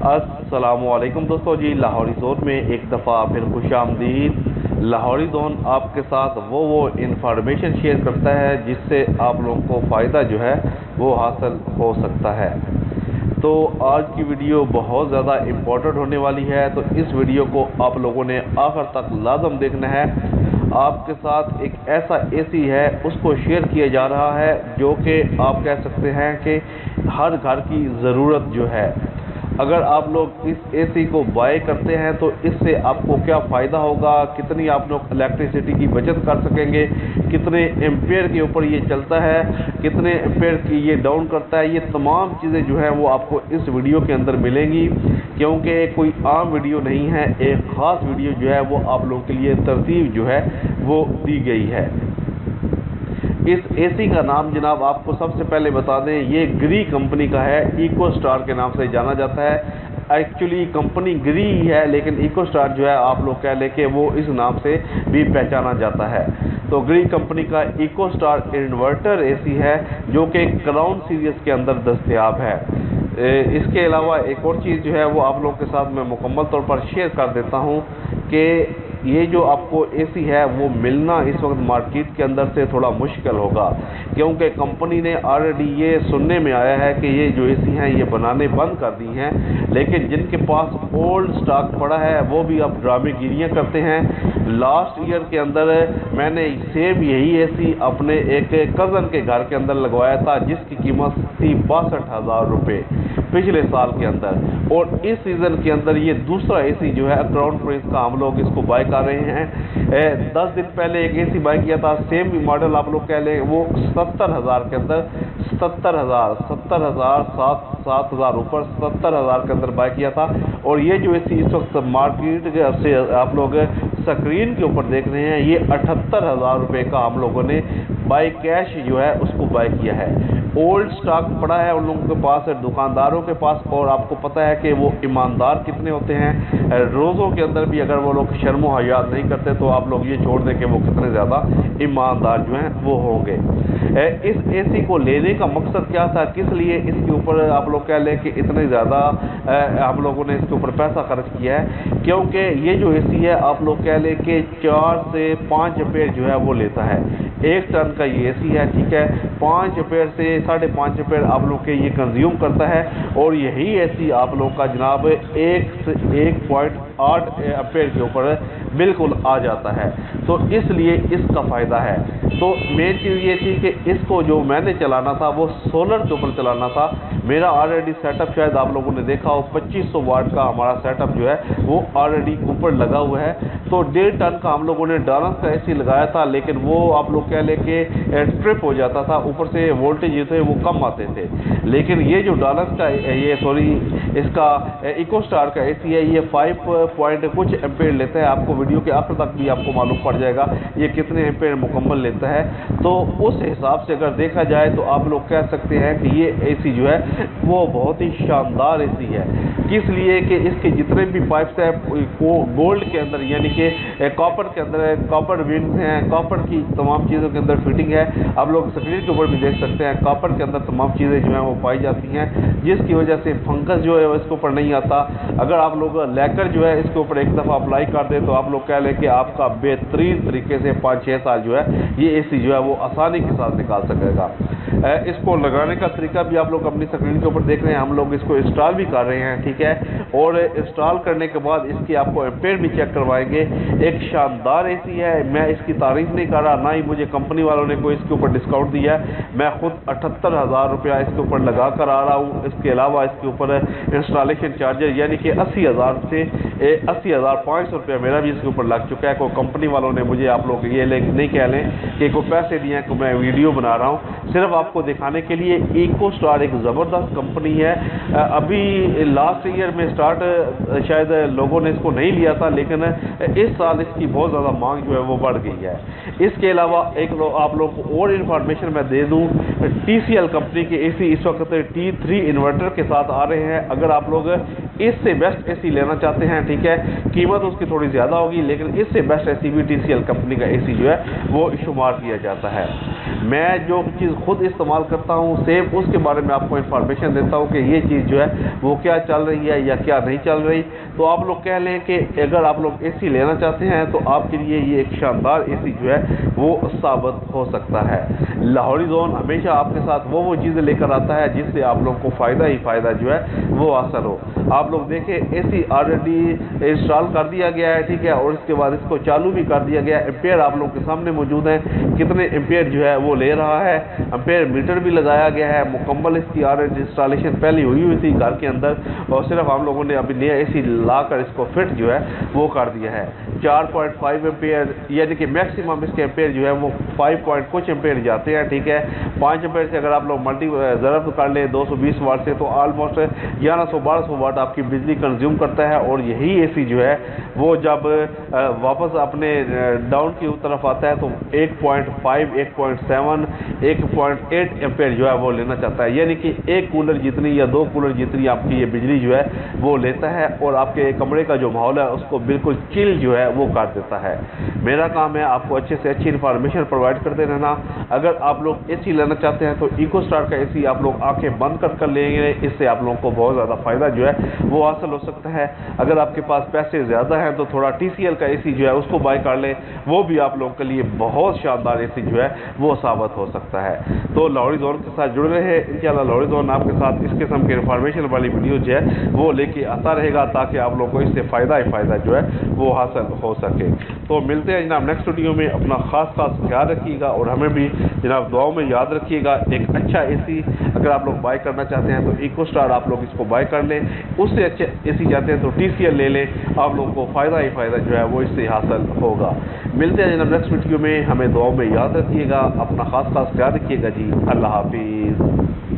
अस्सलामुअलैकुम दोस्तों जी, लाहौरी जोन में एक दफ़ा फिर खुशामदीद। लाहौरी जोन आपके साथ वो इंफॉर्मेशन शेयर करता है जिससे आप लोगों को फ़ायदा जो है वो हासिल हो सकता है। तो आज की वीडियो बहुत ज़्यादा इम्पोर्टेंट होने वाली है, तो इस वीडियो को आप लोगों ने आखिर तक लाजम देखना है। आपके साथ एक ऐसा एसी है, उसको शेयर किया जा रहा है जो कि आप कह सकते हैं कि हर घर की ज़रूरत जो है। अगर आप लोग इस एसी को बाय करते हैं तो इससे आपको क्या फ़ायदा होगा, कितनी आप लोग इलेक्ट्रिसिटी की बचत कर सकेंगे, कितने एम्पेयर के ऊपर ये चलता है, कितने एम्पेयर की ये डाउन करता है, ये तमाम चीज़ें जो है वो आपको इस वीडियो के अंदर मिलेंगी। क्योंकि कोई आम वीडियो नहीं है, एक ख़ास वीडियो जो है वो आप लोगों के लिए तरतीब जो है वो दी गई है। इस एसी का नाम जनाब आपको सबसे पहले बता दें, ये ग्री कंपनी का है, इको स्टार के नाम से जाना जाता है। एक्चुअली कंपनी ग्री ही है, लेकिन इको स्टार जो है आप लोग कह लें कि वो इस नाम से भी पहचाना जाता है। तो ग्री कंपनी का इको स्टार इन्वर्टर एसी है जो कि क्राउन सीरीज़ के अंदर दस्तयाब है। इसके अलावा एक और चीज़ जो है वो आप लोगों के साथ मैं मुकम्मल तौर पर शेयर कर देता हूँ कि ये जो आपको एसी है वो मिलना इस वक्त मार्केट के अंदर से थोड़ा मुश्किल होगा, क्योंकि कंपनी ने ऑलरेडी ये सुनने में आया है कि ये जो एसी हैं ये बनाने बंद कर दी हैं। लेकिन जिनके पास ओल्ड स्टॉक पड़ा है वो भी अब ड्रामेगिरियाँ करते हैं। लास्ट ईयर के अंदर मैंने सेम यही एसी अपने एक कज़न के घर के अंदर लगवाया था, जिसकी कीमत थी 62,000 रुपये पिछले साल के अंदर। और इस सीज़न के अंदर ये दूसरा एसी जो है क्राउन प्रिंस का, हम लोग इसको बाय कर रहे हैं। 10 दिन पहले एक एसी बाय किया था, सेम मॉडल आप लोग कह लें, वो 70,000 के अंदर 7,000 ऊपर 70,000 के अंदर बाय किया था। और ये जो एसी इस वक्त मार्केट से आप लोग स्क्रीन के ऊपर देख रहे हैं, ये 78,000 रुपये का हम लोगों ने बाय कैश जो है उसको बाय किया है। ओल्ड स्टॉक पड़ा है उन लोगों के पास, दुकानदारों के पास, और आपको पता है कि वो ईमानदार कितने होते हैं। रोज़ों के अंदर भी अगर वो लोग शर्म हयात नहीं करते तो आप लोग ये छोड़ दें कि वो कितने ज़्यादा ईमानदार जो हैं वो होंगे। इस एसी को लेने का मकसद क्या था, किस लिए इसके ऊपर आप लोग कह लें कि इतने ज़्यादा आप लोगों ने इसके ऊपर पैसा खर्च किया है, क्योंकि ये जो एसी है आप लोग कह लें कि 4 से 5 एम्पेयर जो है वो लेता है। 1 टन का ये एसी है, ठीक है, 5 एम्पेयर से 5.5 एम्पेयर आप लोग के ये कंज्यूम करता है। और यही एसी आप लोग का जनाब 1 से 1.8 एम्पेयर के ऊपर बिल्कुल आ जाता है। तो इसलिए इसका फ़ायदा है। तो मेन चीज़ ये थी कि इसको जो मैंने चलाना था वो सोलर के ऊपर चलाना था। मेरा ऑलरेडी सेटअप शायद आप लोगों ने देखा हो, 2500 वाट का हमारा सेटअप जो है वो ऑलरेडी ऊपर लगा हुआ है। तो 1.5 टन का हम लोगों ने डालस का एसी लगाया था, लेकिन वो आप लोग कह लें कि ट्रिप हो जाता था, ऊपर से वोल्टेज जो थे वो कम आते थे। लेकिन ये जो डालस का इसका इको स्टार का एसी है, ये 5 पॉइंट कुछ एम्पेयर लेता है। आपको वीडियो के आखिर तक भी आपको मालूम पड़ जाएगा ये कितने एम्पेयर मुकम्मल लेता है। तो उस हिसाब से अगर देखा जाए तो आप लोग कह सकते हैं कि ये एसी जो है वो बहुत ही शानदार एसी है। किस लिए कि इसके जितने भी पाइप्स हैं वो गोल्ड के अंदर, यानी कि कॉपर के अंदर है, कॉपर विंग्स हैं, कॉपर की तमाम चीज़ों के अंदर फिटिंग है। आप लोग स्क्रीन के ऊपर भी देख सकते हैं, कॉपर के अंदर तमाम चीज़ें जो हैं वो पाई जाती हैं, जिसकी वजह से फंगस जो है इसके ऊपर नहीं आता। अगर आप लोग लैकर जो है इसके ऊपर एक दफ़ा अप्लाई कर दें तो आप लोग कह लें कि आपका बेहतरीन तरीके से 5-6 साल जो है ये एसी जो है वो आसानी के साथ निकाल सकेगा। इसको लगाने का तरीका भी आप लोग अपनी स्क्रीन के ऊपर देख रहे हैं, हम लोग इसको इंस्टॉल भी कर रहे हैं, ठीक है। और इंस्टॉल करने के बाद इसकी आपको एम्पेयर भी चेक करवाएंगे। एक शानदार एसी है, मैं इसकी तारीफ नहीं कर रहा, ना ही मुझे कंपनी वालों ने कोई इसके ऊपर डिस्काउंट दिया है। मैं खुद 78,000 रुपया इसके ऊपर लगा कर आ रहा हूँ। इसके अलावा इसके ऊपर इंस्टॉलेशन चार्जर यानी कि 80,000 से 80,500 रुपया मेरा भी इसके ऊपर लग चुका है। कोई कंपनी वालों ने मुझे, आप लोग ये नहीं कह लें कि कोई पैसे दिए हैं कि मैं वीडियो बना रहा हूँ, सिर्फ आपको दिखाने के लिए। इको स्टार एक ज़बरदस्त कंपनी है। अभी लास्ट ईयर में स्टार्ट शायद लोगों ने इसको नहीं लिया था, लेकिन इस साल इसकी बहुत ज़्यादा मांग जो है वो बढ़ गई है। इसके अलावा आप लोग को और इन्फॉर्मेशन मैं दे दूँ, TCL कंपनी के एसी इस वक्त T3 इन्वर्टर के साथ आ रहे हैं। अगर आप लोग इससे बेस्ट एसी लेना चाहते हैं, ठीक है, कीमत उसकी थोड़ी ज़्यादा होगी, लेकिन इससे बेस्ट एसी भी TCL कंपनी का एसी जो है वो शुमार किया जाता है। मैं जो चीज़ खुद इस्तेमाल करता हूँ सेम उसके बारे में आपको इन्फॉर्मेशन देता हूँ कि ये चीज़ जो है वो क्या चल रही है या क्या नहीं चल रही। तो आप लोग कह लें कि अगर आप लोग एसी लेना चाहते हैं तो आपके लिए ये एक शानदार एसी जो है वो साबित हो सकता है। लाहौरी जोन हमेशा आपके साथ वो चीज़ें लेकर आता है जिससे आप लोग को फ़ायदा ही फ़ायदा जो है वो हासिल हो। आप लोग देखें एसी ऑलरेडी इंस्टॉल कर दिया गया है, ठीक है, और इसके बाद इसको चालू भी कर दिया गया है। एम्पेयर आप लोग के सामने मौजूद है, कितने एम्पेयर जो है वो ले रहा है। एम्पेयर मीटर भी लगाया गया है, मुकम्मल इसकी ऑलरेडी इंस्टॉलेशन पहले हुई थी घर के अंदर, और सिर्फ हम लोगों ने अभी नया एसी लाकर इसको फिट जो है वो कर दिया है। 4.5 एम्पेयर यानी कि मैक्सिमम इसके एम्पेयर जो है वो 5 पॉइंट कुछ एम्पेयर जाते हैं, ठीक है। 5 एम्पेयर से अगर आप लोग मल्टी ज़रब कर लें 220 वाट से तो ऑलमोस्ट 1100-1200 वाट आपकी बिजली कंज्यूम करता है। और यही एसी जो है वो जब वापस अपने डाउन की तरफ आता है तो 1.5, 1.7, 1.8 एम्पेयर जो है वो लेना चाहता है, यानी कि एक कूलर जितनी या 2 कूलर जितनी आपकी ये बिजली जो है वो लेता है और आपके कमरे का जो माहौल है उसको बिल्कुल चिल जो है वो कर देता है। मेरा काम है आपको अच्छे से अच्छी इन्फॉर्मेशन प्रोवाइड करते रहना। अगर आप लोग एसी लेना चाहते हैं तो इको स्टार का एसी आप लोग आंखें बंद कर लेंगे, इससे आप लोगों को बहुत ज़्यादा फ़ायदा जो है वो हासिल हो सकता है। अगर आपके पास पैसे ज़्यादा हैं तो थोड़ा TCL का एसी जो है उसको बाय कर लें, वो भी आप लोगों के लिए बहुत शानदार एसी जो है वो साबित हो सकता है। तो लाहौरी जोन के साथ जुड़ रहे हैं, इंशाल्लाह लाहौरी जोन आपके साथ इस किस्म के इन्फॉर्मेशन वाली वीडियो जो है वो लेके आता रहेगा ताकि आप लोगों को इससे फ़ायदा ही फ़ायदा जो है वो हासिल हो सके। तो मिलते हैं जनाब नेक्स्ट वीडियो में। अपना ख़ास ख्याल रखिएगा और हमें भी जनाब दुआओं में याद रखिएगा। एक अच्छा एसी अगर आप लोग बाय करना चाहते हैं तो इको स्टार आप लोग इसको बाय कर लें, उससे अच्छे एसी चाहते हैं तो TCL ले लें, आप लोगों को फ़ायदा ही फ़ायदा जो है वो इससे हासिल होगा। मिलते हैं जनाब नेक्स्ट वीडियो में, हमें दुआओं में याद रखिएगा, अपना ख़ास ख्याल रखिएगा जी। अल्लाह हाफिज़।